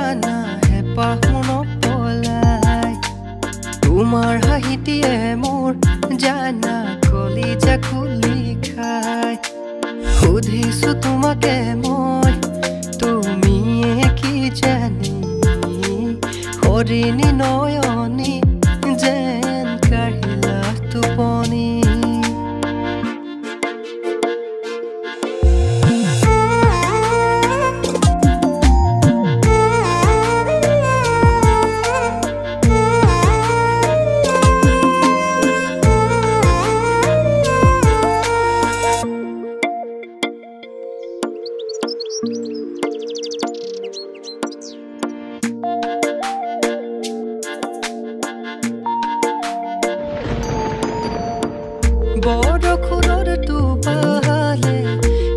জানা হেঁপাহ মনত পলাই তোমাৰ হাঁহিটিয়ে মোৰ জানা কলিজা খুলি খাই সুধিছো তোমাকে মই তুমিয়ে কি জানি হৰিণী নয়নী যেন কাঢ়িলা টোপনি বৰষুণৰ টোপালে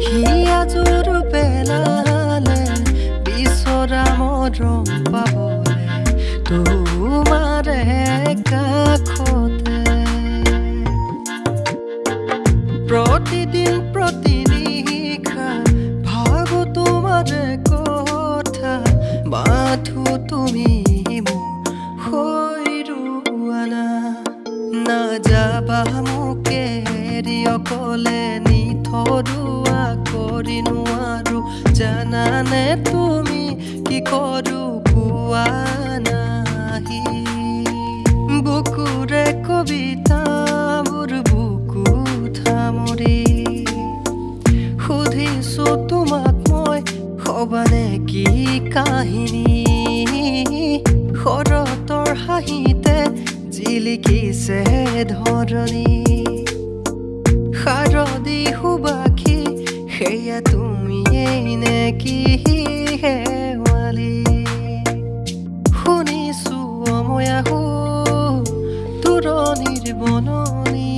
হিয়াজোৰ পেলালে বিচৰা মৰম পাবলে তোমাৰে কাষতে প্ৰতিদিন প্ৰতিনিশা ভাবো তোমাৰে কথা মাথো তুমি মোৰ হৈৰুৱানা নাযাবা মোকে এৰি অকলে নিথৰুৱা কৰি নোৱাৰো জানানে তুমি কি কৰো কোৱা নাহি বুকুৰে কবিতা মোৰ বুকু থামৰি সুধিছো তোমাক মই হবানে কি কাহিনী শৰতৰ হাঁহিতে জিলিকিছে ধৰণী শাৰদী সুবাসী সেয়া তুমিয়েই নেকি শেৱালি শুনিছো অময়াহো তোৰণিৰ বননি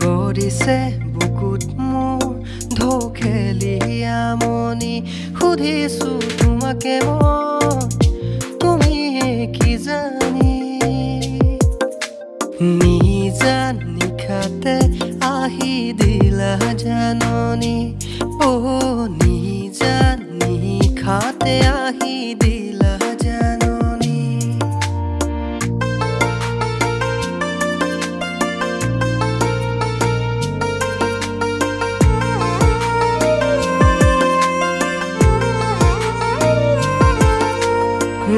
কৰিছে বুকুত মোৰ ঢৌ খেলি আমনি সুধিছো তোমাকে মই তুমিয়ে কি জানি নিজা নিশাতে আহি দিলা জাননী অ নিজা নিশাতে আহি দিলা জাননী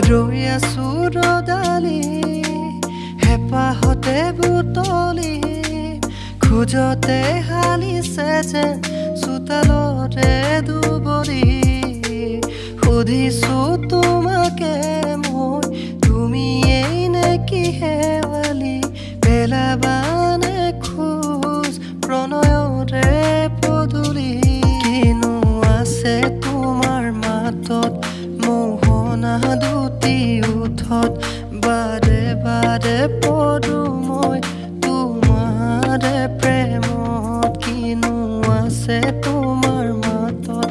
ৰৈ আছো ৰদালি হেঁপাহতে বুটলি খোজতে হালিছে যেন চোতালতে দুবৰি সুধিছো তোমাকে মই তুমিয়েই নেকি শেৱালি পেলাবানে খোজ প্ৰণয়ৰে পদূলি কিনো আছে তোমাৰ মাতত মোহনা দুটি উঠত বাৰে বাৰে পৰো মই তোমাৰে প্ৰেমত কিনো আছে তোমাৰ মাতত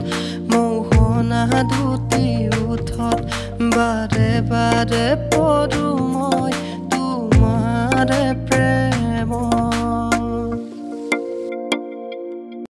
মোহনা দুটি উঠত বাৰে বাৰে পৰো মই